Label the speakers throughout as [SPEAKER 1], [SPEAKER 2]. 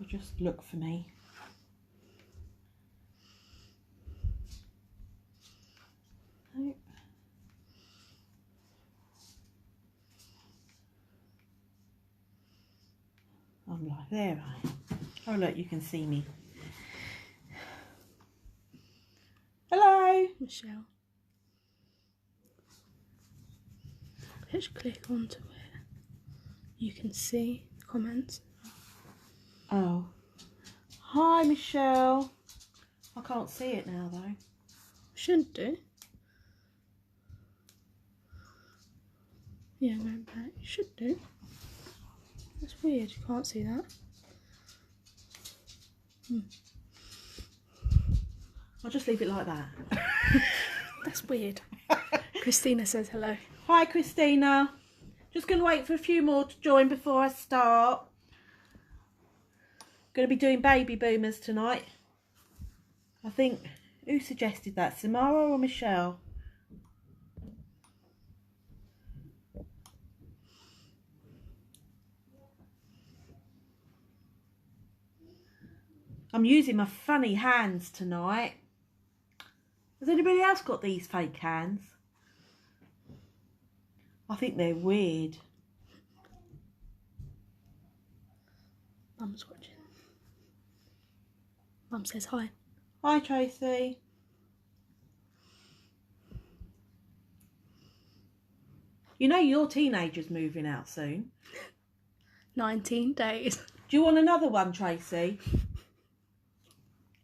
[SPEAKER 1] Or just look for me. Nope. I'm like, there I am. Oh look, you can see me. Hello,
[SPEAKER 2] Michelle. Let's click onto it. You can see the comments.
[SPEAKER 1] Oh. Hi, Michelle. I can't see it now, though.
[SPEAKER 2] Should do. Yeah, going back. You should do. That's weird. You can't see that.
[SPEAKER 1] I'll just leave it like that.
[SPEAKER 2] That's weird. Christina says hello.
[SPEAKER 1] Hi, Christina. Just going to wait for a few more to join before I start. Going to be doing baby boomers tonight. I think, who suggested that? Samara or Michelle? I'm using my funny hands tonight. Has anybody else got these fake hands? I think they're weird.
[SPEAKER 2] Mum's watching. Mum says hi.
[SPEAKER 1] Hi, Tracy. You know your teenager's moving out soon.
[SPEAKER 2] 19 days.
[SPEAKER 1] Do you want another one, Tracy?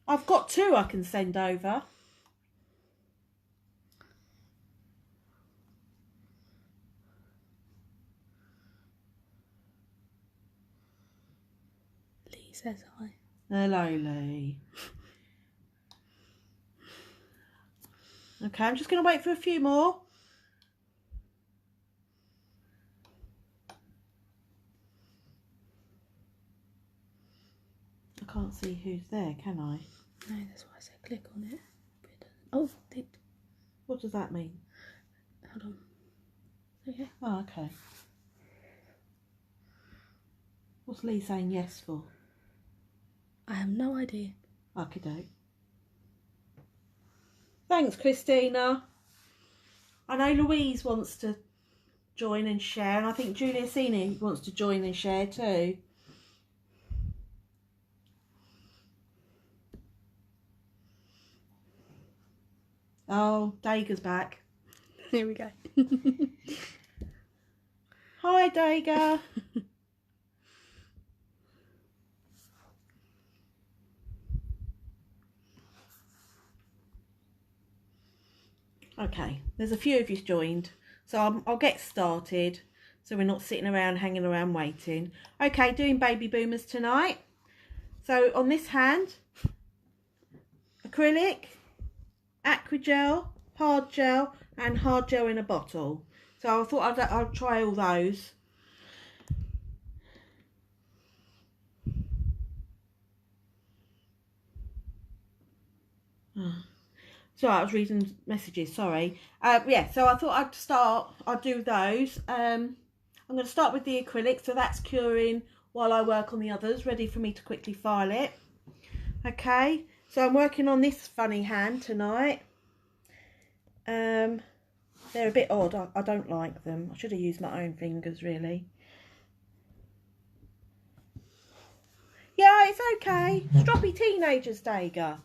[SPEAKER 1] I've got 2 I can send over.
[SPEAKER 2] Lee says hi.
[SPEAKER 1] Hello, Lee. Okay, I'm just going to wait for a few more. I can't see who's there, can I?
[SPEAKER 2] No, that's why I said click on it. Oh, did.
[SPEAKER 1] What does that mean?
[SPEAKER 2] Hold on. Okay.
[SPEAKER 1] Oh, okay. What's Lee saying yes for?
[SPEAKER 2] I have no idea.
[SPEAKER 1] Okey-doke. Thanks, Christina. I know Louise wants to join and share, and I think Giuliacini wants to join and share too. Oh, Dager's back.
[SPEAKER 2] Here we go.
[SPEAKER 1] Hi, Dager. Okay, there's a few of you joined, so I'll get started so we're not sitting around, hanging around waiting. Okay, doing baby boomers tonight. So on this hand, acrylic, Acrygel, hard gel and hard gel in a bottle. So I thought I'll try all those. So I was reading messages, sorry. Yeah, so I thought I'd do those. I'm going to start with the acrylic, so that's curing while I work on the others, ready for me to quickly file it. Okay, so I'm working on this funny hand tonight. They're a bit odd, I don't like them. I should have used my own fingers, really. Yeah, it's okay. Stroppy teenagers, Dager.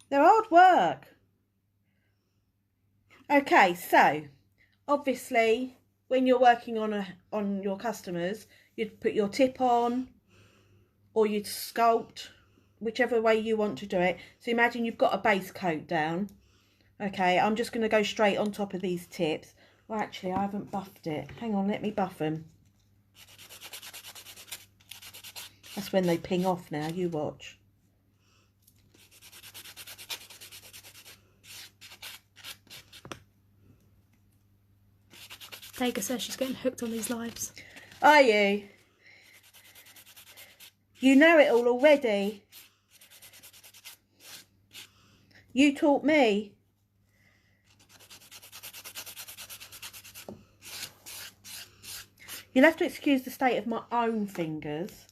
[SPEAKER 1] They're hard work. Okay, so obviously when you're working on your customers, you'd put your tip on or you'd sculpt, whichever way you want to do it. So imagine you've got a base coat down. Okay, I'm just going to go straight on top of these tips. Well, actually, I haven't buffed it. Hang on, let me buff them. That's when they ping off now, you watch.
[SPEAKER 2] Dager says she's getting hooked on these lives.
[SPEAKER 1] Are you? You know it all already. You taught me. You'll have to excuse the state of my own fingers.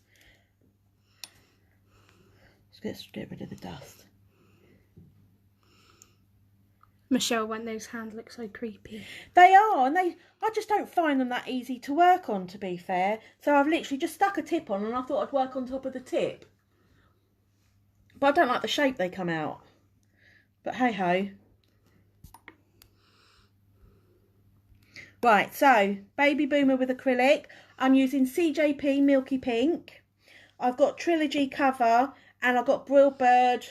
[SPEAKER 1] Let's get rid of the dust.
[SPEAKER 2] Michelle went, those hands look so creepy.
[SPEAKER 1] They are, and I just don't find them that easy to work on, to be fair. So I've literally just stuck a tip on, and I thought I'd work on top of the tip. But I don't like the shape they come out. But hey ho. Right, so Baby Boomer with acrylic. I'm using CJP Milky Pink. I've got Trilogy Cover, and I've got Brill Bird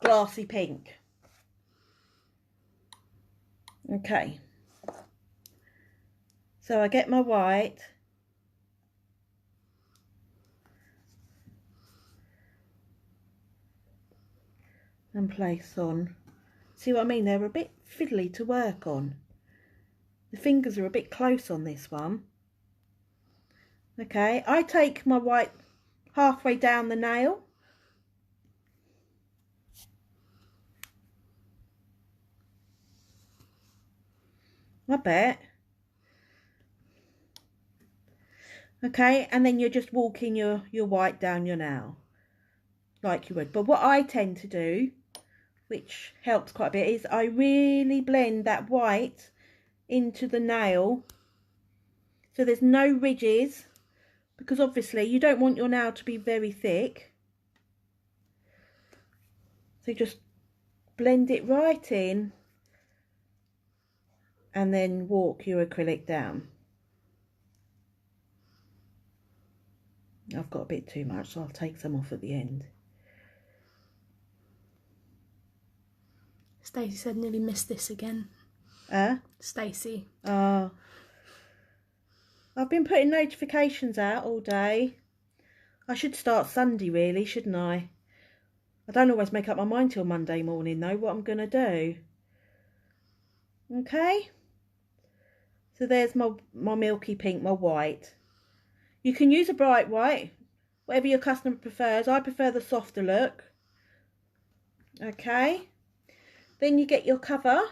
[SPEAKER 1] Glassy Pink. Okay. So I get my white. And place on. See what I mean? They're a bit fiddly to work on. The fingers are a bit close on this one. Okay, I take my white halfway down the nail. I bet. Okay, and then you're just walking your white down your nail. Like you would. But what I tend to do, which helps quite a bit, is I really blend that white into the nail. So there's no ridges. Because obviously you don't want your nail to be very thick. So just blend it right in. And then walk your acrylic down. I've got a bit too much, so I'll take some off at the end.
[SPEAKER 2] Stacey said nearly missed this again. Stacey.
[SPEAKER 1] Oh. I've been putting notifications out all day. I should start Sunday really, shouldn't I? I don't always make up my mind till Monday morning though, what I'm going to do. Okay. So there's my Milky Pink, my white. You can use a bright white, whatever your customer prefers. I prefer the softer look. Okay. Then you get your cover.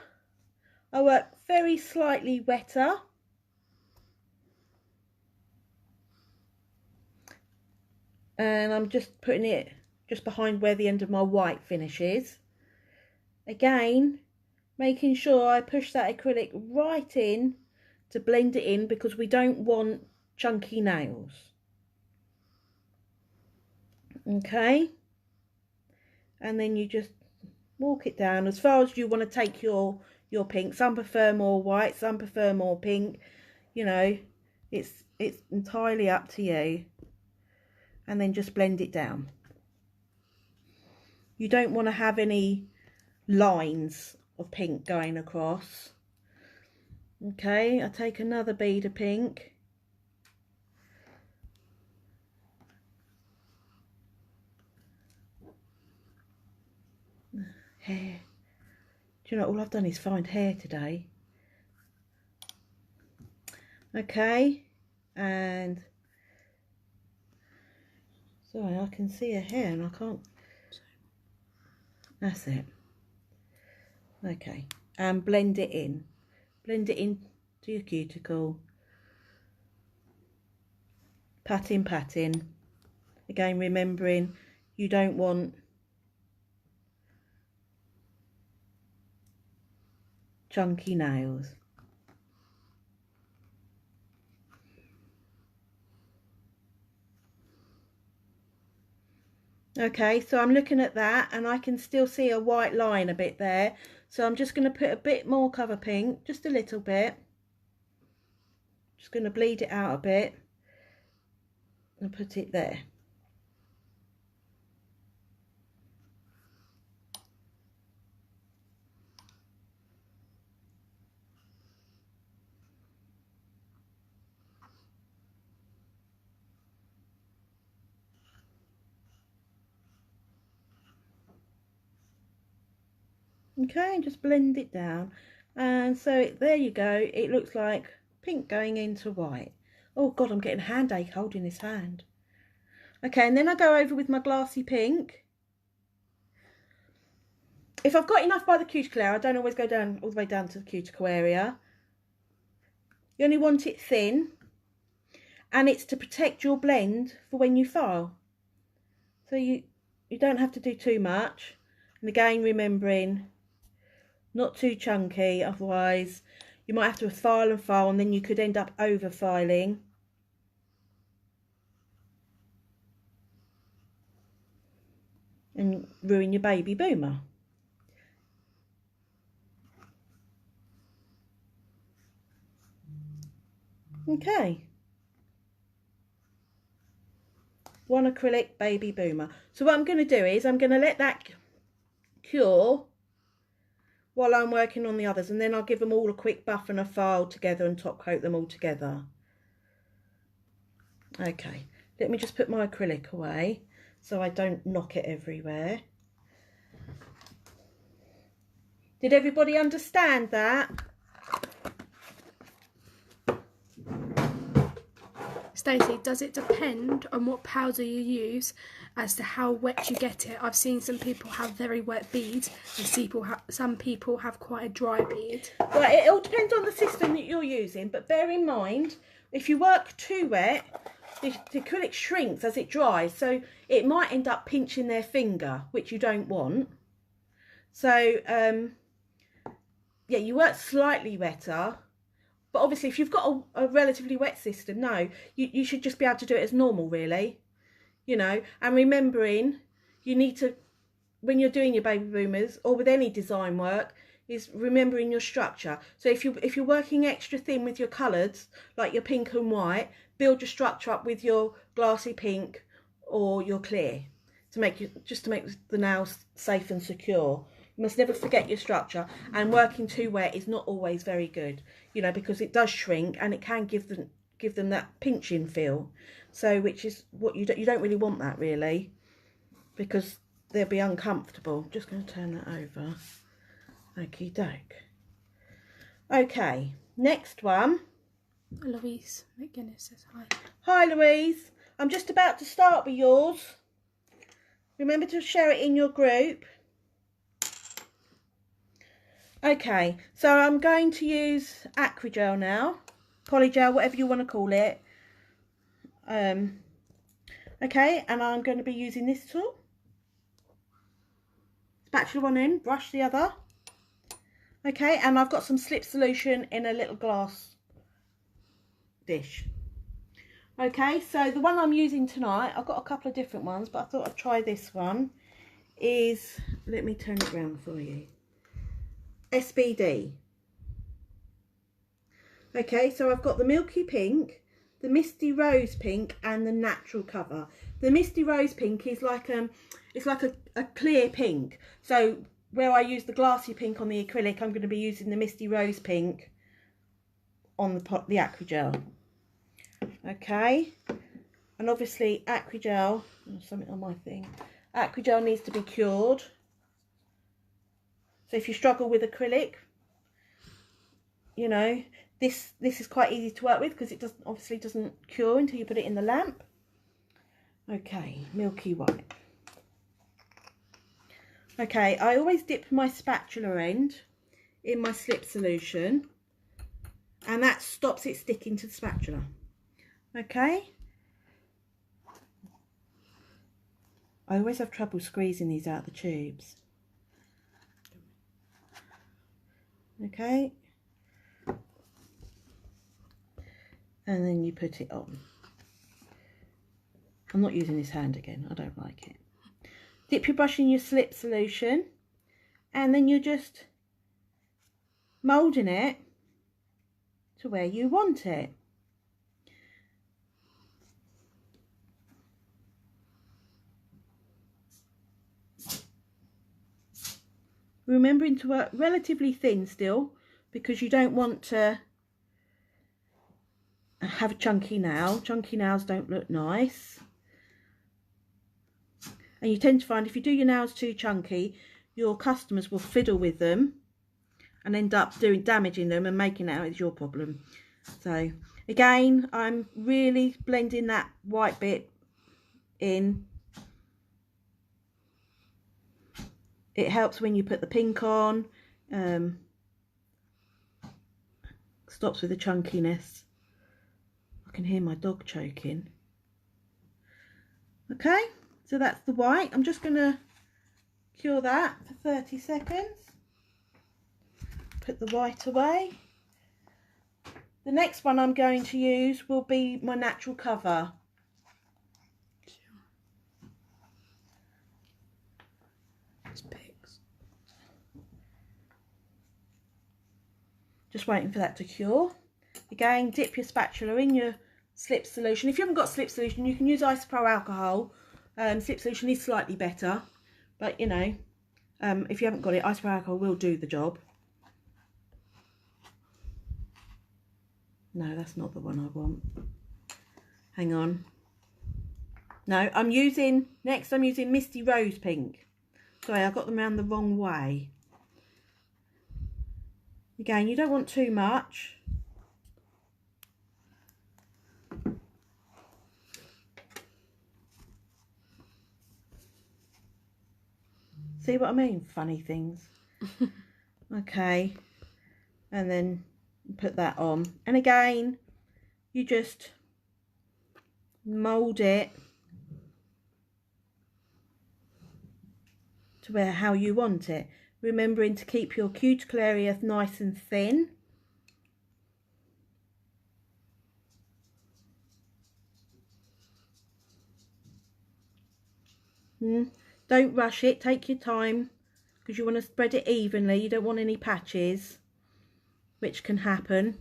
[SPEAKER 1] I work very slightly wetter. And I'm just putting it just behind where the end of my white finishes. Again, making sure I push that acrylic right in to blend it in because we don't want chunky nails. Okay. And then you just walk it down as far as you want to take your pink. Some prefer more white, some prefer more pink. You know, it's entirely up to you. And then just blend it down. You don't want to have any lines of pink going across. Okay, I take another bead of pink. Hair. Do you know, all I've done is find hair today. Okay, and sorry, I can see a hair and I can't. That's it. Okay, and blend it in. Blend it into your cuticle. Patting, patting. Again, remembering you don't want chunky nails. Okay, so I'm looking at that and I can still see a white line a bit there. So I'm just going to put a bit more cover pink, just a little bit. Just going to bleed it out a bit and put it there. Okay, and just blend it down. And so there you go. It looks like pink going into white. Oh God, I'm getting a hand ache holding this hand. Okay, and then I go over with my glassy pink. If I've got enough by the cuticle area, I don't always go down all the way down to the cuticle area. You only want it thin. And it's to protect your blend for when you file. So you don't have to do too much. And again, remembering not too chunky, otherwise you might have to file and then you could end up over filing. And ruin your baby boomer. Okay. One acrylic baby boomer. So what I'm going to do is I'm going to let that cure while I'm working on the others, and then I'll give them all a quick buff and a file together and top coat them all together. Okay, let me just put my acrylic away so I don't knock it everywhere. Did everybody understand that?
[SPEAKER 2] Stacey, does it depend on what powder you use as to how wet you get it? I've seen some people have very wet beads and some people have quite a dry bead.
[SPEAKER 1] Well, it all depends on the system that you're using, but bear in mind, if you work too wet, the acrylic shrinks as it dries, so it might end up pinching their finger, which you don't want. So, yeah, you work slightly wetter. But obviously, if you've got a relatively wet system, no, you should just be able to do it as normal, really. You know, and remembering, you need to, when you're doing your baby boomers, or with any design work, is remembering your structure. So if you're working extra thin with your colours, like your pink and white, build your structure up with your glassy pink or your clear, just to make the nails safe and secure. You must never forget your structure, and working too wet is not always very good, you know, because it does shrink and it can give them that pinching feel. So, which is what you don't really want that, really, because they'll be uncomfortable. Just going to turn that over. Okie doke. Okay, next one.
[SPEAKER 2] Louise McGuinness says hi.
[SPEAKER 1] Hi, Louise. I'm just about to start with yours. Remember to share it in your group. Okay, so I'm going to use Acrygel now, polygel, whatever you want to call it. Okay, and I'm going to be using this tool. Spatula one in, brush the other. Okay, and I've got some slip solution in a little glass dish. Okay, so the one I'm using tonight, I've got a couple of different ones, but I thought I'd try this one. Let me turn it around for you. SBD. Okay, so I've got the milky pink, the misty rose pink, and the natural cover. The misty rose pink is like it's like a clear pink. So where I use the glassy pink on the acrylic, I'm going to be using the misty rose pink on the Acrygel. Okay, and obviously Acrygel, something on my thing. Acrygel needs to be cured. So if you struggle with acrylic, you know, this is quite easy to work with because it obviously doesn't cure until you put it in the lamp. Okay, milky white. Okay, I always dip my spatula end in my slip solution, and that stops it sticking to the spatula. Okay. I always have trouble squeezing these out of the tubes. Okay, and then you put it on. I'm not using this hand again, I don't like it. Dip your brush in your slip solution, and then you're just moulding it to where you want it. Remembering to work relatively thin still, because you don't want to have a chunky nail. Chunky nails don't look nice. And you tend to find if you do your nails too chunky, your customers will fiddle with them and end up damaging them and making it out it's your problem. So again, I'm really blending that white bit in. It helps when you put the pink on, stops with the chunkiness. I can hear my dog choking. Okay, So that's the white. I'm just going to cure that for 30 seconds. Put the white away. The next one I'm going to use will be my natural cover. Just waiting for that to cure. Again, dip your spatula in your slip solution. If you haven't got slip solution, you can use isopropyl alcohol. Slip solution is slightly better, but you know, if you haven't got it, isopropyl alcohol will do the job. No, that's not the one I want. Hang on. No, I'm using Misty Rose Pink. Sorry, I got them around the wrong way. Again, you don't want too much. See what I mean? Funny things. Okay. And then put that on. And again, you just mould it to how you want it. Remembering to keep your cuticle area nice and thin. Don't rush it, take your time, because you want to spread it evenly. You don't want any patches, which can happen.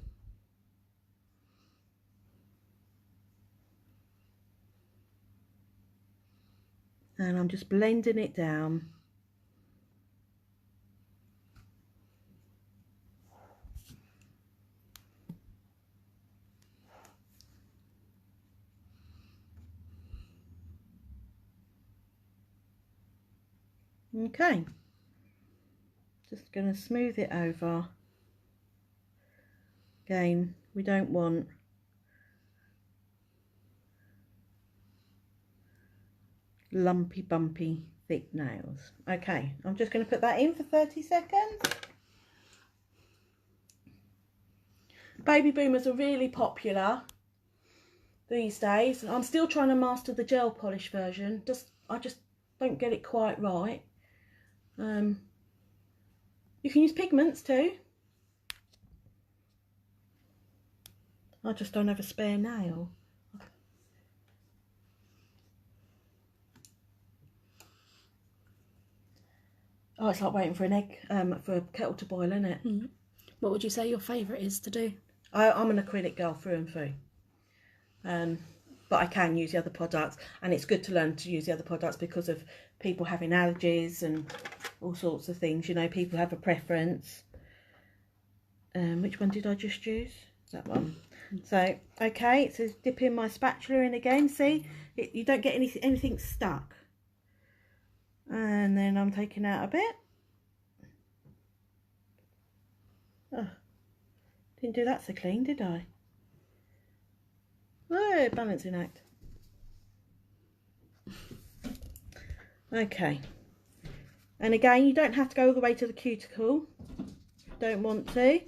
[SPEAKER 1] And I'm just blending it down. Okay, just going to smooth it over. Again, we don't want lumpy, bumpy, thick nails. Okay, I'm just going to put that in for 30 seconds. Baby boomers are really popular these days. I'm still trying to master the gel polish version. I just don't get it quite right. You can use pigments too. I just don't have a spare nail. Oh, it's like waiting for an egg, for a kettle to boil, isn't it?
[SPEAKER 2] Mm. What would you say your favourite is to do?
[SPEAKER 1] I'm an acrylic girl through and through. But I can use the other products, and it's good to learn to use the other products because of people having allergies and all sorts of things. You know, people have a preference. Which one did I just use? That one. So, okay, so dip in my spatula in again. See, you don't get anything stuck. And then I'm taking out a bit. Oh, didn't do that so clean, did I? Oh, balancing act. Okay. And again, you don't have to go all the way to the cuticle. Don't want to.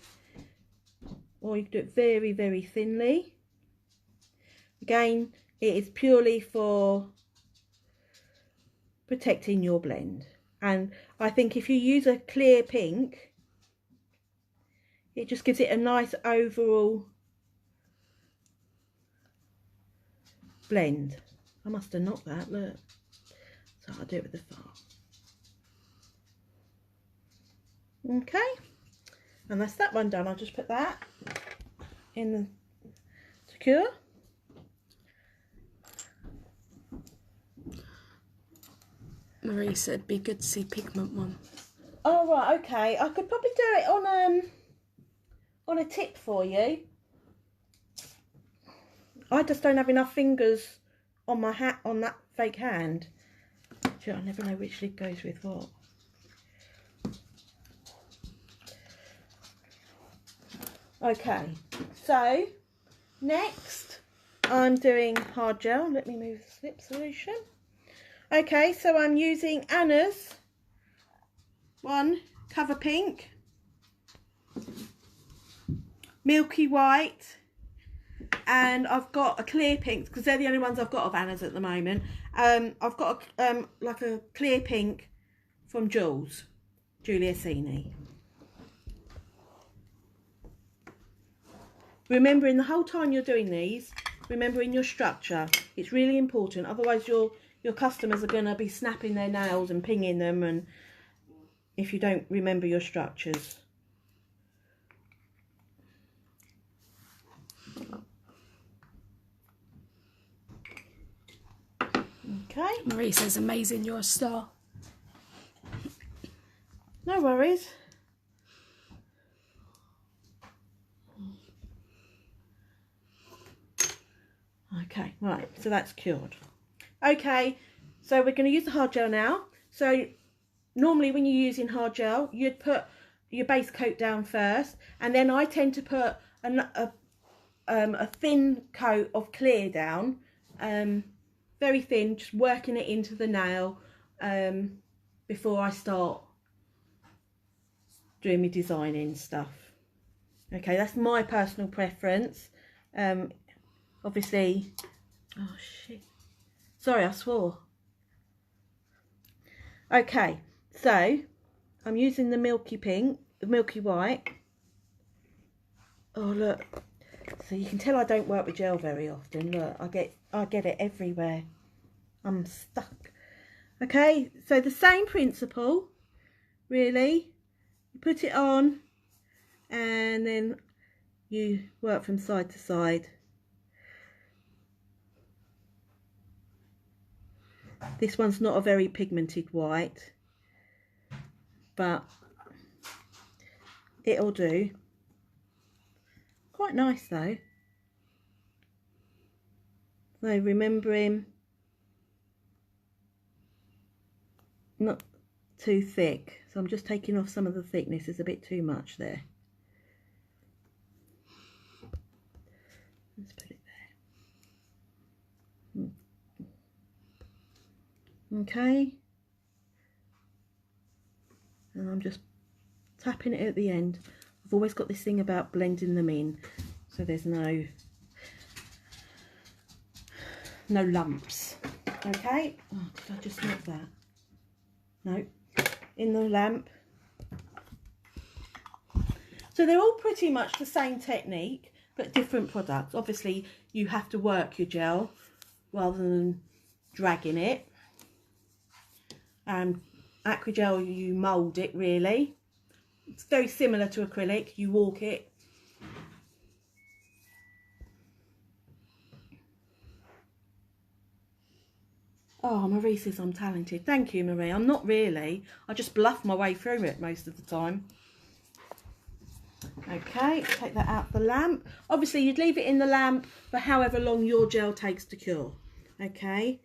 [SPEAKER 1] Or you can do it very, very thinly. Again, it is purely for protecting your blend. And I think if you use a clear pink, it just gives it a nice overall blend. I must have knocked that, look. So I'll do it with the file. Okay, and that's that one done. I'll just put that in the to cure.
[SPEAKER 2] Marie said be good to see pigment one.
[SPEAKER 1] Oh right, okay. I could probably do it on a tip for you. I just don't have enough fingers on my hat on that fake hand. I never know which lid goes with what. Okay, so next I'm doing hard gel. Let me move the slip solution. Okay, so I'm using Anna's one, Cover Pink, Milky White and I've got a clear pink, because they're the only ones I've got of Anna's at the moment. I've got like a clear pink from Jules, Giuliasini. Remembering the whole time you're doing these, remembering your structure. It's really important, otherwise your customers are going to be snapping their nails and pinging them, and if you don't remember your structures. Okay.
[SPEAKER 2] Marie says, amazing, you're a star.
[SPEAKER 1] No worries. Okay, right, so that's cured. Okay, so we're going to use the hard gel now. So normally when you're using hard gel, you'd put your base coat down first, and then I tend to put a thin coat of clear down, very thin, just working it into the nail before I start doing my designing stuff. Okay, that's my personal preference. Obviously, oh shit, sorry, I swore. Okay, so I'm using the milky pink, the milky white. Oh look, so you can tell I don't work with gel very often. Look, I get it everywhere. I'm stuck. Okay, so the same principle, really. You put it on, and then you work from side to side. This one's not a very pigmented white, but it'll do. Quite nice though. So remembering not too thick. So I'm just taking off some of the thickness. There's a bit too much there. Let's put it there. Okay, and I'm just tapping it at the end. I've always got this thing about blending them in, so there's no lumps. Okay, oh, did I just knock that? No, in the lamp. So they're all pretty much the same technique, but different products. Obviously you have to work your gel rather than dragging it. Acrygel, you mould it really. It's very similar to acrylic, you walk it. Oh, Marie says I'm talented. Thank you, Marie. I'm not really. I just bluff my way through it most of the time. Okay, take that out the lamp. Obviously you'd leave it in the lamp for however long your gel takes to cure. Okay.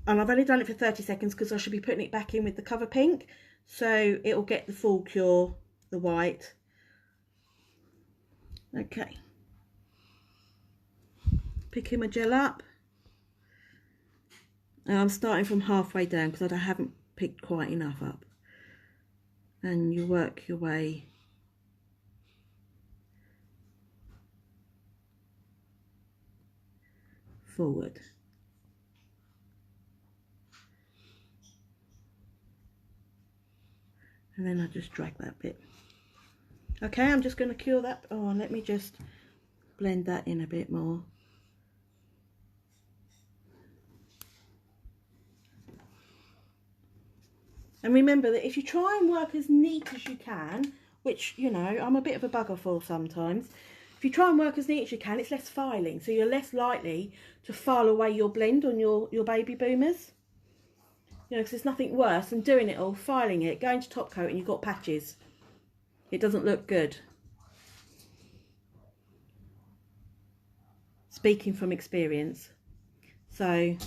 [SPEAKER 1] And I've only done it for 30 seconds because I should be putting it back in with the cover pink, so it'll get the full cure, the white. Okay, picking my gel up, and I'm starting from halfway down because I haven't picked quite enough up, and you work your way forward. And then I just drag that bit. Okay, I'm just going to cure that. Oh, let me just blend that in a bit more. And remember that if you try and work as neat as you can, which, you know, I'm a bit of a bugger for sometimes, if you try and work as neat as you can, it's less filing, so you're less likely to file away your blend on your baby boomers. You know, because there's nothing worse than doing it all, filing it, going to top coat, and you've got patches. It doesn't look good. Speaking from experience. So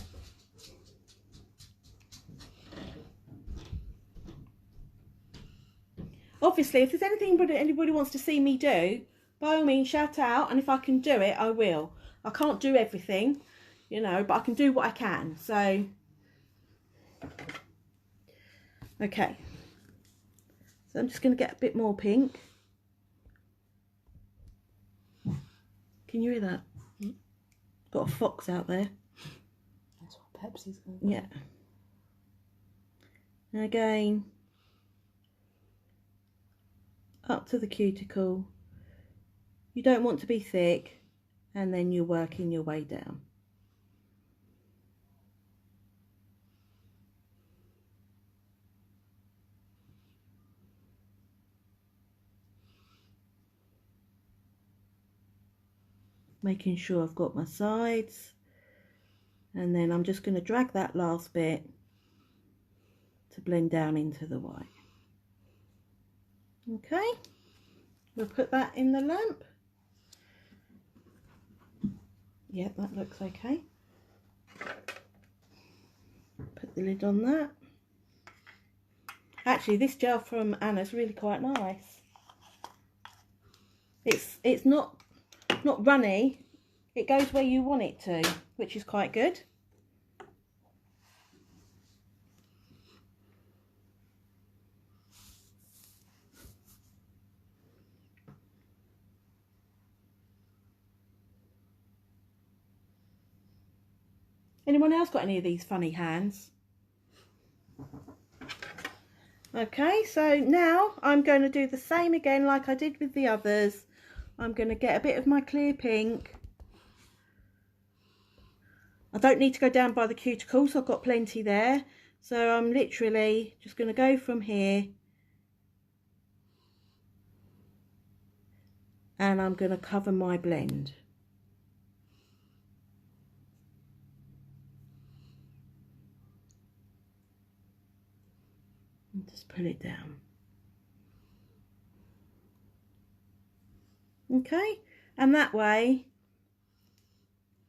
[SPEAKER 1] obviously, if there's anything anybody wants to see me do, by all means shout out, and if I can do it, I will. I can't do everything, you know, but I can do what I can. So okay, so I'm just going to get a bit more pink. Can you hear that?
[SPEAKER 2] Mm.
[SPEAKER 1] Got a fox out there.
[SPEAKER 2] That's what Pepsi's going.
[SPEAKER 1] Yeah. And again, up to the cuticle. You don't want to be thick, and then you're working your way down. Making sure I've got my sides, and then I'm just going to drag that last bit to blend down into the white. Okay, we'll put that in the lamp. Yeah, that looks okay. Put the lid on that. Actually, this gel from Anna's really quite nice. It's not runny. It goes where you want it to, which is quite good. Anyone else got any of these funny hands? Okay, so now I'm going to do the same again like I did with the others. I'm going to get a bit of my clear pink. I don't need to go down by the cuticle, so I've got plenty there. So I'm literally just going to go from here. And I'm going to cover my blend. And just pull it down. Okay, and that way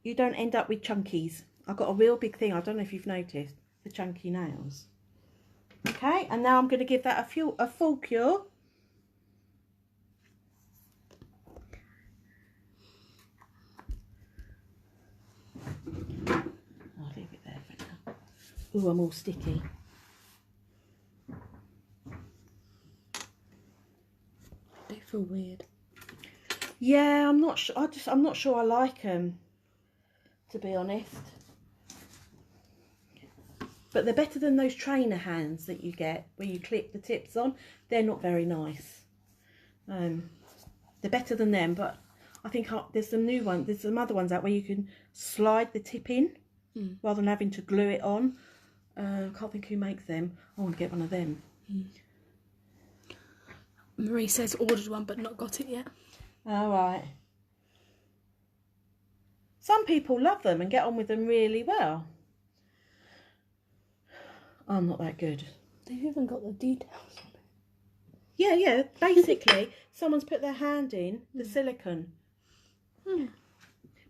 [SPEAKER 1] you don't end up with chunkies. I've got a real big thing, I don't know if you've noticed, the chunky nails. Okay, and now I'm going to give that a full cure. I'll leave it there for now. Ooh, I'm all sticky.
[SPEAKER 2] They feel weird.
[SPEAKER 1] Yeah, I'm not sure. I'm not sure I like them, to be honest. But they're better than those trainer hands that you get where you clip the tips on. They're not very nice. They're better than them, but I think there's some new ones. There's some other ones out where you can slide the tip in rather than having to glue it on. I can't think who makes them. I want to get one of them.
[SPEAKER 2] Marie says ordered one but not got it yet.
[SPEAKER 1] All right. Some people love them and get on with them really well. I'm not that good.
[SPEAKER 2] They've even got the details on it.
[SPEAKER 1] Yeah. Basically, someone's put their hand in the silicone.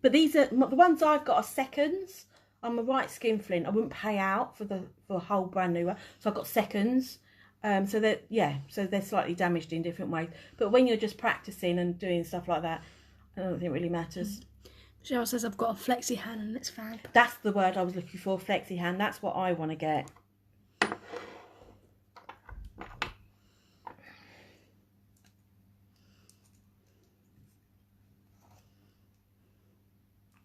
[SPEAKER 1] But these are the ones I've got are seconds. I'm a right skinflint. I wouldn't pay out for a whole brand new one, so I've got seconds. So they're slightly damaged in different ways. But when you're just practicing and doing stuff like that, I don't think it really matters.
[SPEAKER 2] Michelle says I've got a flexi hand and it's fab.
[SPEAKER 1] That's the word I was looking for, flexi hand. That's what I want to get.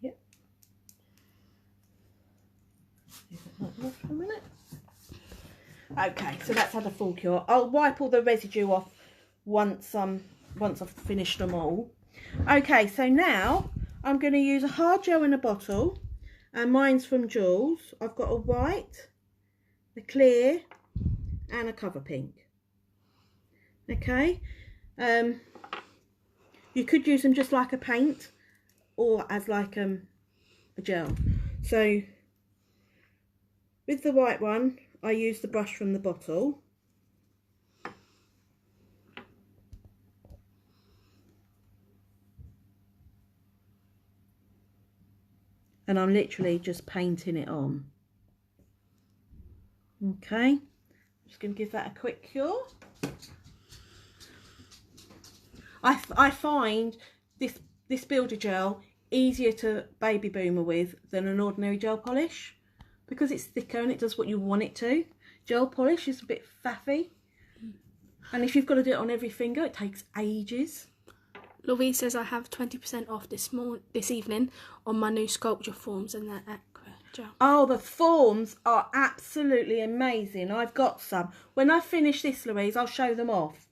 [SPEAKER 1] Yep. Leave it like that for a minute. Okay, so that's had a full cure. I'll wipe all the residue off once I've finished them all. Okay, so now I'm going to use a hard gel in a bottle, and mine's from Jules. I've got a white, a clear, and a cover pink. Okay, you could use them just like a paint or as like a gel. So with the white one, I use the brush from the bottle. And I'm literally just painting it on. Okay, I'm just going to give that a quick cure. I find this builder gel easier to baby boomer with than an ordinary gel polish, because it's thicker and it does what you want it to. Gel polish is a bit faffy, and if you've got to do it on every finger, it takes ages.
[SPEAKER 2] Louise says I have 20% off this evening on my new sculpture forms and that aqua gel.
[SPEAKER 1] Oh, the forms are absolutely amazing. I've got some. When I finish this, Louise, I'll show them off.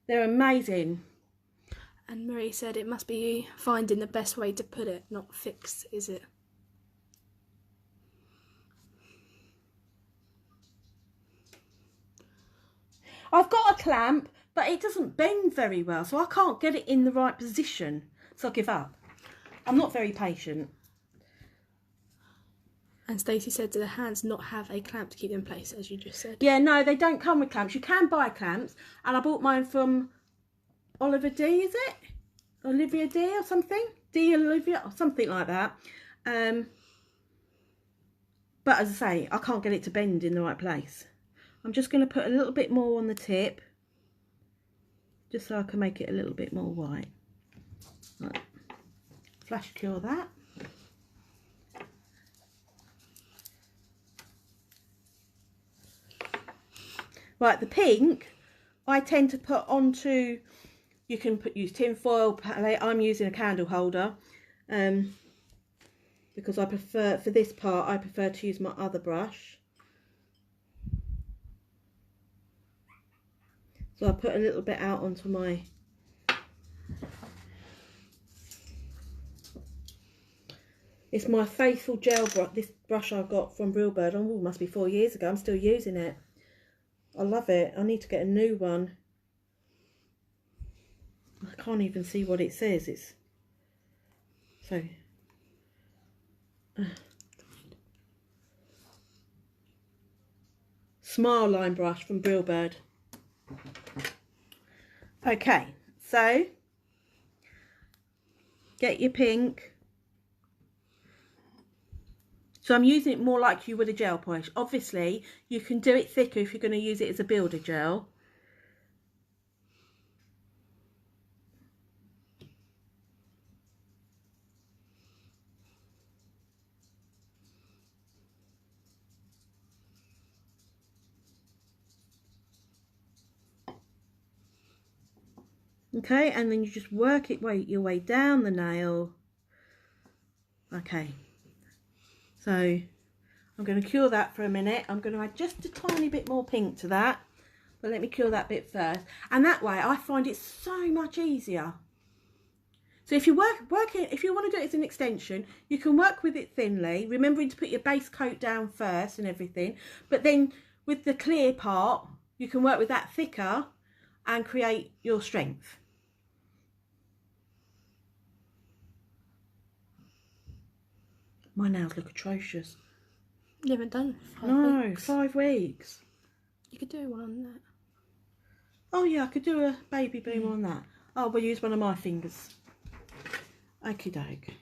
[SPEAKER 1] They're amazing.
[SPEAKER 2] And Marie said it must be finding the best way to put it, not fixed, is it?
[SPEAKER 1] I've got a clamp, but it doesn't bend very well, so I can't get it in the right position. So I give up. I'm not very patient.
[SPEAKER 2] And Stacey said, do the hands not have a clamp to keep them in place, as you just said?
[SPEAKER 1] Yeah, no, they don't come with clamps. You can buy clamps, and I bought mine from Oliver D, is it? Olivia D or something? D Olivia or something like that. But as I say, I can't get it to bend in the right place. I'm just going to put a little bit more on the tip, just so I can make it a little bit more white. Right. Flash cure that. Right, the pink I tend to put onto, you can use tin foil, I'm using a candle holder, because I prefer, for this part, I prefer to use my other brush. So I put a little bit out onto my, it's my Faithful gel brush, this brush I got from Real Bird, oh, must be 4 years ago, I'm still using it. I love it. I need to get a new one. I can't even see what it says. It's so Smile line brush from Brill Bird. Okay, so get your pink. So I'm using it more like you would a gel polish. Obviously, you can do it thicker if you're going to use it as a builder gel. Okay, and then you just work your way down the nail. Okay, so I'm going to cure that for a minute. I'm going to add just a tiny bit more pink to that, but let me cure that bit first. And that way I find it so much easier. So if you if you want to do it as an extension, you can work with it thinly, remembering to put your base coat down first and everything. But then with the clear part, you can work with that thicker and create your strength. My nails look atrocious.
[SPEAKER 2] You haven't done 5 weeks.
[SPEAKER 1] 5 weeks.
[SPEAKER 2] You could do one on that.
[SPEAKER 1] Oh yeah, I could do a baby boom on that. Oh, we'll use one of my fingers. Okie doke.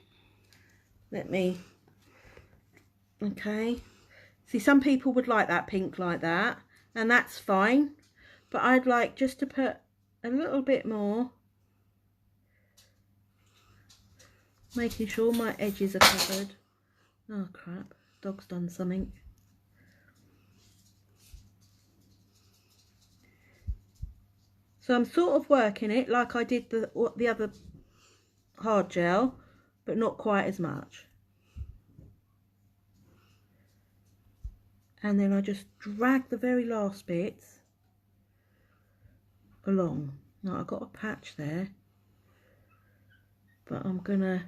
[SPEAKER 1] Let me... Okay. See, some people would like that pink like that, and that's fine. But I'd like just to put a little bit more. Making sure my edges are covered. Oh crap, dog's done something. So I'm sort of working it like I did the other hard gel, but not quite as much. And then I just drag the very last bits along. Now I've got a patch there, but I'm gonna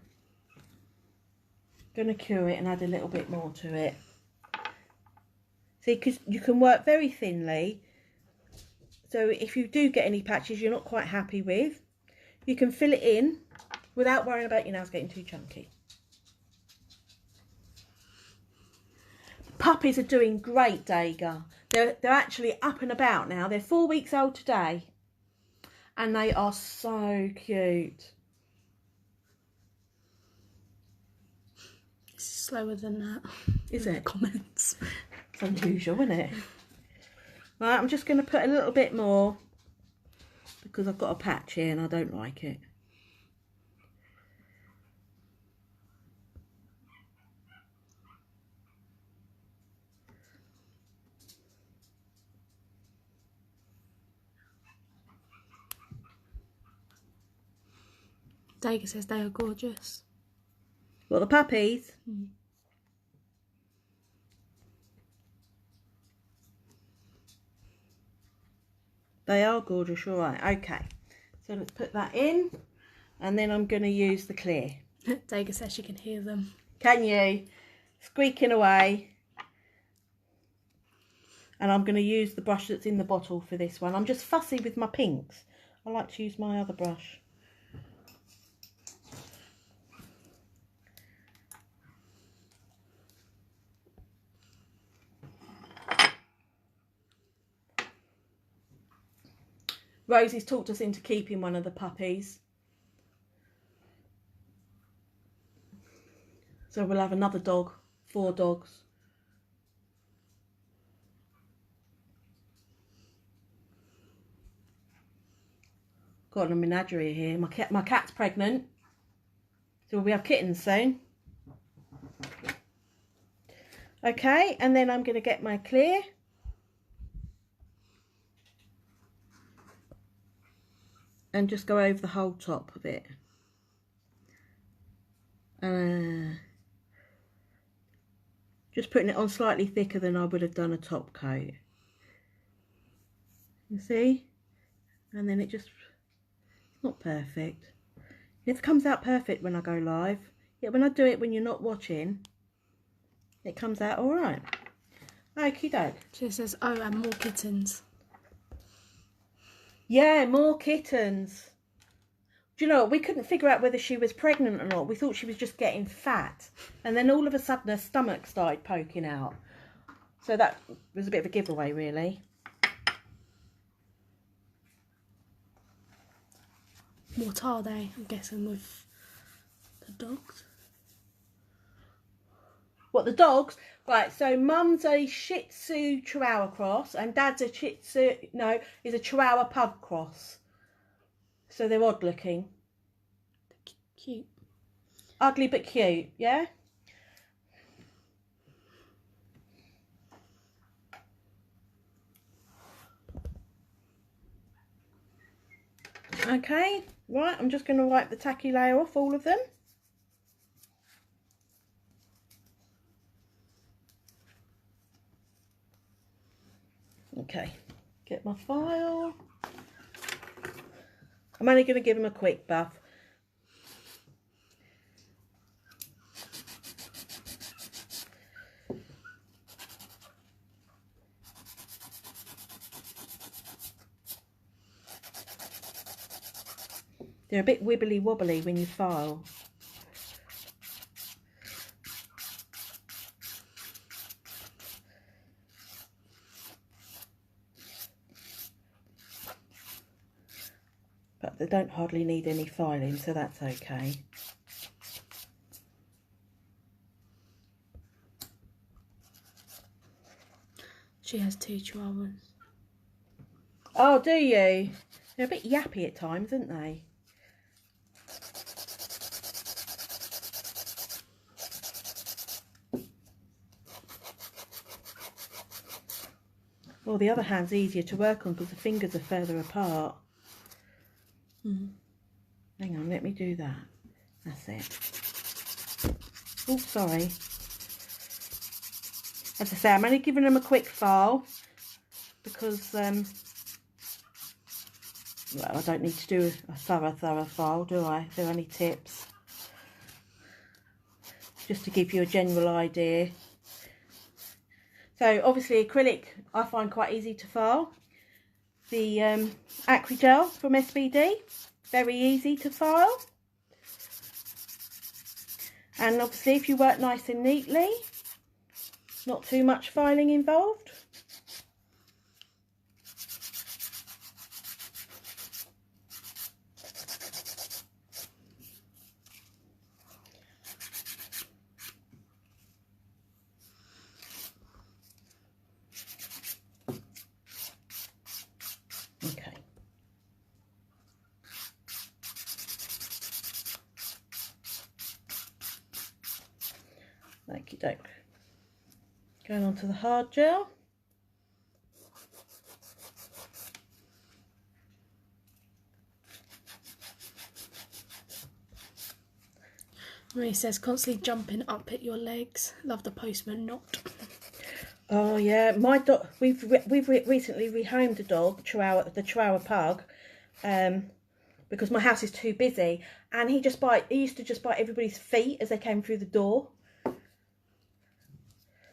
[SPEAKER 1] cure it and add a little bit more to it. See, because you can work very thinly, so if you do get any patches you're not quite happy with, you can fill it in without worrying about your nails getting too chunky. Puppies are doing great, Dager. They're actually up and about now. They're 4 weeks old today, and they are so cute.
[SPEAKER 2] Slower than that.
[SPEAKER 1] Is it?
[SPEAKER 2] Comments.
[SPEAKER 1] It's unusual, isn't it? Right, I'm just going to put a little bit more because I've got a patch here and I don't like it.
[SPEAKER 2] Dega says they are gorgeous.
[SPEAKER 1] What, the puppies?
[SPEAKER 2] Mm.
[SPEAKER 1] They are gorgeous, all right. Okay, so let's put that in, and then I'm going to use the clear.
[SPEAKER 2] Dega says she can hear them.
[SPEAKER 1] Can you? Squeaking away. And I'm going to use the brush that's in the bottle for this one. I'm just fussy with my pinks. I like to use my other brush. Rosie's talked us into keeping one of the puppies. So we'll have another dog, 4 dogs. Got a menagerie here. My cat's pregnant. So we'll have kittens soon. Okay, and then I'm going to get my clear. And just go over the whole top of it. Just putting it on slightly thicker than I would have done a top coat. You see? And then it just, it's not perfect. It comes out perfect when I go live. Yet when I do it when you're not watching, it comes out alright. Okie doke.
[SPEAKER 2] She says, oh, and more kittens.
[SPEAKER 1] Yeah, more kittens. Do you know what? We couldn't figure out whether she was pregnant or not. We thought she was just getting fat. And then all of a sudden her stomach started poking out. So that was a bit of a giveaway, really.
[SPEAKER 2] What are they? I'm guessing with the dogs.
[SPEAKER 1] What, the dogs? Right, so mum's a Shih Tzu Chihuahua cross and dad's a Shih Tzu, no, is a Chihuahua Pug cross. So they're odd looking.
[SPEAKER 2] Cute.
[SPEAKER 1] Ugly but cute, yeah? Okay, right, I'm just going to wipe the tacky layer off all of them. Okay, get my file. I'm only going to give them a quick buff. They're a bit wibbly wobbly when you file. But they don't hardly need any filing, so that's okay.
[SPEAKER 2] She has 2 chihuahuas.
[SPEAKER 1] Oh, do you? They're a bit yappy at times, aren't they? Well, the other hand's easier to work on because the fingers are further apart. Hang on, let me do that. That's it. Oh, sorry. As I say, I'm only giving them a quick file because, well, I don't need to do a thorough file, do I? They're only tips. Just to give you a general idea. So, obviously, acrylic I find quite easy to file. The Acrygel from SBD, very easy to file. And obviously, if you work nice and neatly, not too much filing involved. Okay. Okie doke. Going on to the hard gel.
[SPEAKER 2] Marie says constantly jumping up at your legs. Love the postman not.
[SPEAKER 1] Oh yeah, my dog. We've recently rehomed a dog, the Chihuahua pug, because my house is too busy, and he used to just bite everybody's feet as they came through the door.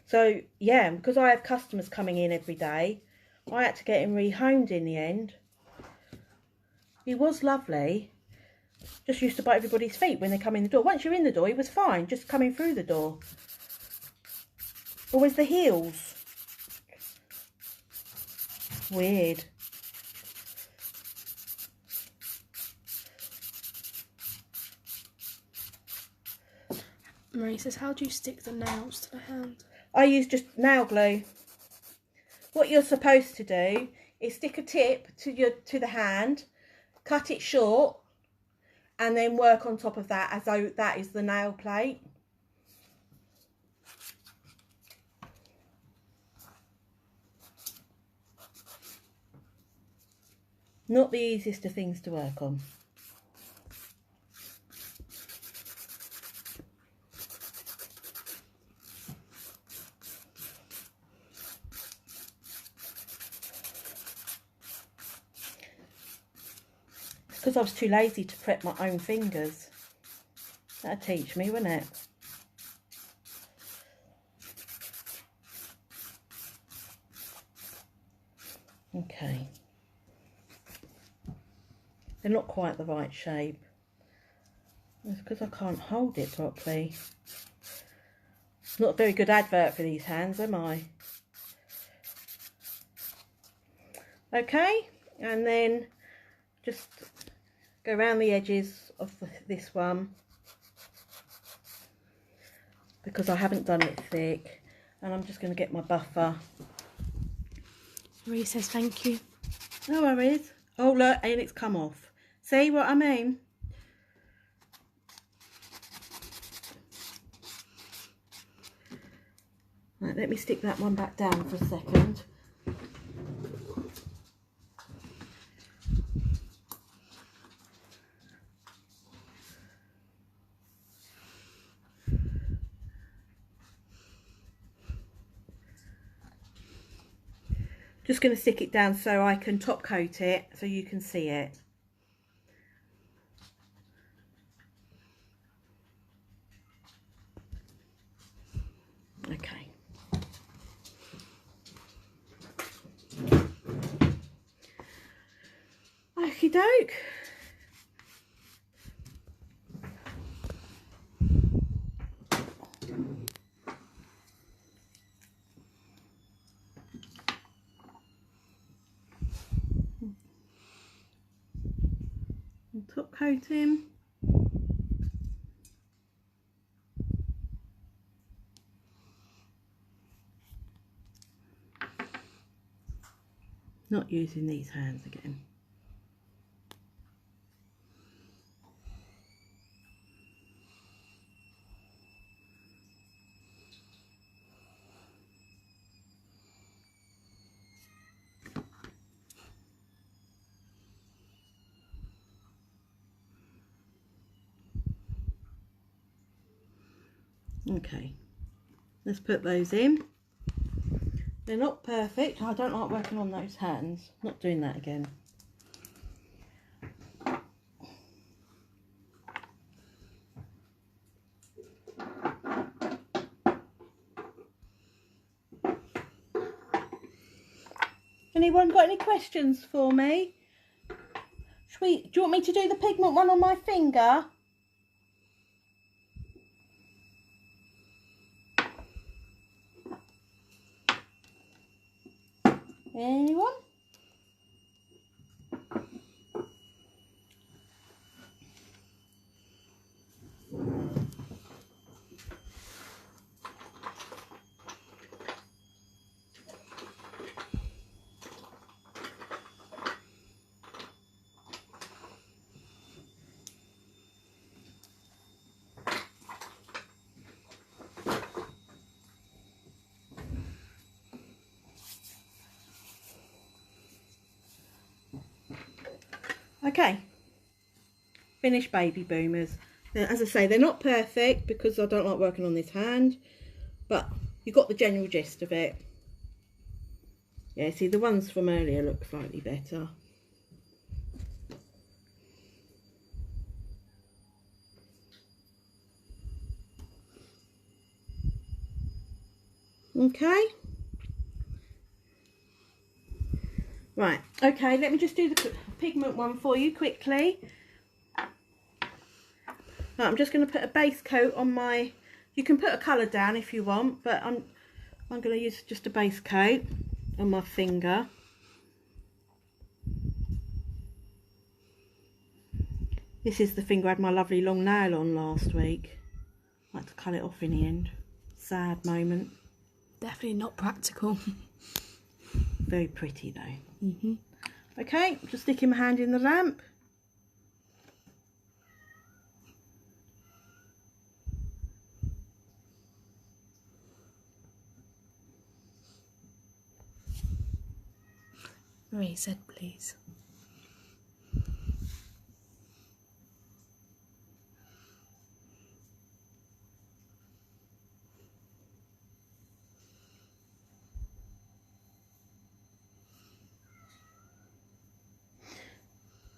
[SPEAKER 1] So yeah, because I have customers coming in every day, I had to get him rehomed in the end. He was lovely. Just used to bite everybody's feet when they come in the door. Once you're in the door, he was fine, just coming through the door. Always the heels. Weird.
[SPEAKER 2] Marie says, how do you stick the nails to the hand?
[SPEAKER 1] I use just nail glue. What you're supposed to do is stick a tip to the hand, cut it short, and then work on top of that as though that is the nail plate. Not the easiest of things to work on. It's because I was too lazy to prep my own fingers. That'd teach me, wouldn't it? Okay. They're not quite the right shape. It's because I can't hold it properly. Not a very good advert for these hands, am I? Okay, and then just go around the edges of this one, because I haven't done it thick, and I'm just going to get my buffer.
[SPEAKER 2] Marie says thank you.
[SPEAKER 1] No worries. Oh look, and it's come off. See what I mean? Right, let me stick that one back down for a second. Just going to stick it down so I can top coat it so you can see it. Okay. Okie doke. Top coat him. Not using these hands again. Okay, let's put those in. They're not perfect. I don't like working on those hands. Not doing that again. Anyone got any questions for me? Do you want me to do the pigment one on my finger? Anyone? Okay, finished baby boomers. As I say, they're not perfect because I don't like working on this hand, but you got the general gist of it. Yeah, see, the ones from earlier look slightly better. Okay. Right, okay, let me just do the pigment one for you quickly. Right, I'm just going to put a base coat on my... You can put a colour down if you want, but I'm going to use just a base coat on my finger. This is the finger I had my lovely long nail on last week. I had to cut it off in the end. Sad moment.
[SPEAKER 2] Definitely not practical.
[SPEAKER 1] Very pretty though. Okay, just sticking my hand in the lamp.
[SPEAKER 2] Marie said, please.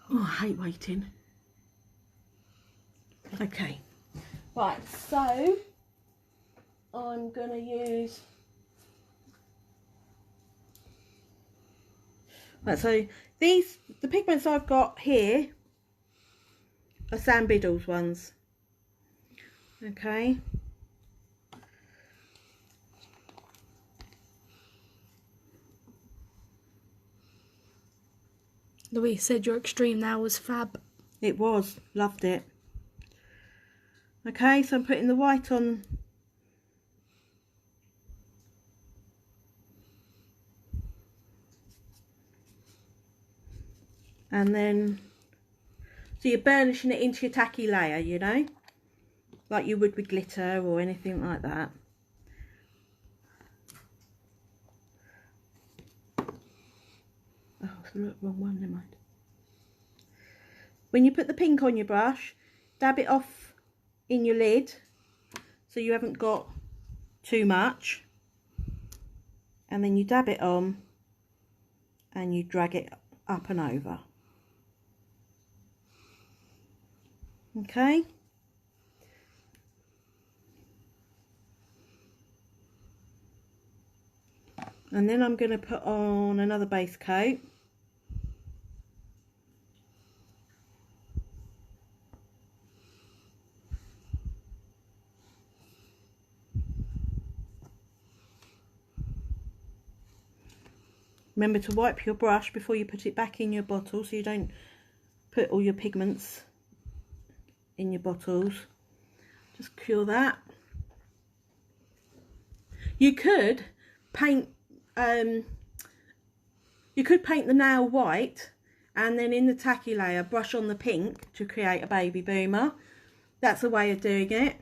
[SPEAKER 1] Oh, I hate waiting. Okay. Right, so I'm going to use... Right, so the pigments I've got here are Sam Biddle's ones. Okay.
[SPEAKER 2] Louise said your extreme now was fab.
[SPEAKER 1] It was. Loved it. Okay, so I'm putting the white on. And then, so you're burnishing it into your tacky layer, you know, like you would with glitter or anything like that. Oh, it's the wrong one, never mind. When you put the pink on your brush, dab it off in your lid so you haven't got too much. And then you dab it on and you drag it up and over. Okay. And then I'm going to put on another base coat. Remember to wipe your brush before you put it back in your bottle so you don't put all your pigments in your bottles. Just cure that. You could paint the nail white and then in the tacky layer brush on the pink to create a baby boomer. That's a way of doing it.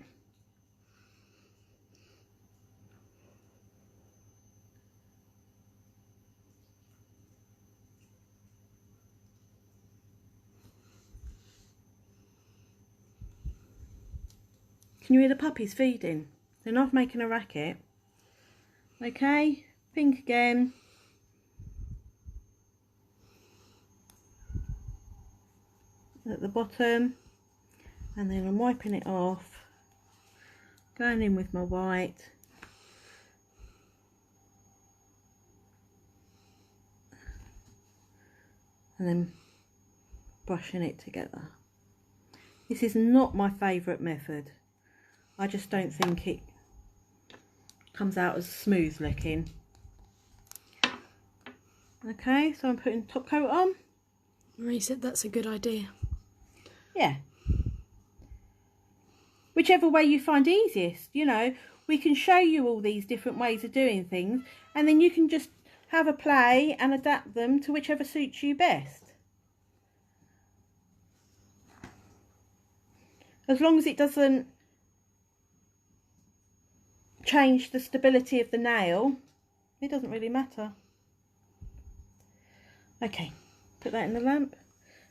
[SPEAKER 1] Can you hear the puppies feeding? They're not making a racket. Okay, pink again. At the bottom. And then I'm wiping it off. Going in with my white. And then brushing it together. This is not my favourite method. I just don't think it comes out as smooth looking. Okay, so I'm putting top coat on.
[SPEAKER 2] Marie said that's a good idea.
[SPEAKER 1] Yeah. Whichever way you find easiest, you know, we can show you all these different ways of doing things and then you can just have a play and adapt them to whichever suits you best. As long as it doesn't change the stability of the nail, it doesn't really matter. Okay, put that in the lamp.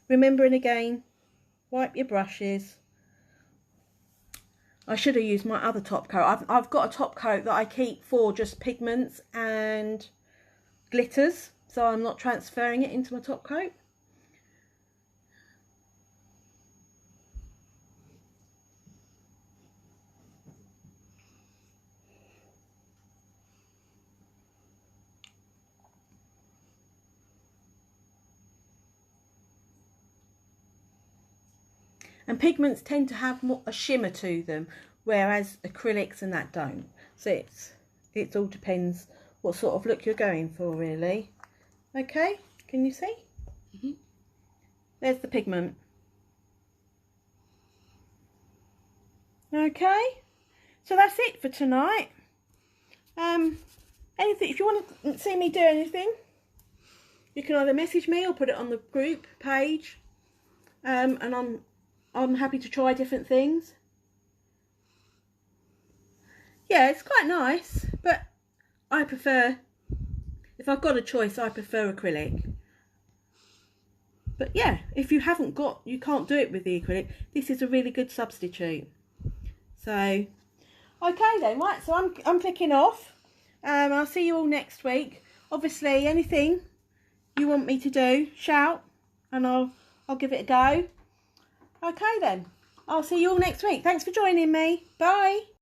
[SPEAKER 1] Remembering again, wipe your brushes, I should have used my other top coat. I've got a top coat that I keep for just pigments and glitters, so I'm not transferring it into my top coat. And pigments tend to have more a shimmer to them, whereas acrylics and that don't. So it all depends what sort of look you're going for, really. Okay, can you see?
[SPEAKER 2] Mm-hmm.
[SPEAKER 1] There's the pigment. Okay, so that's it for tonight. Anything, if you want to see me do anything, you can either message me or put it on the group page. And I'm happy to try different things. Yeah, it's quite nice, but I prefer, if I've got a choice, I prefer acrylic. But yeah, if you haven't got, you can't do it with the acrylic, this is a really good substitute. So, okay then, right, so I'm clicking off. I'll see you all next week. Obviously, anything you want me to do, shout, and I'll give it a go. Okay then, I'll see you all next week. Thanks for joining me. Bye.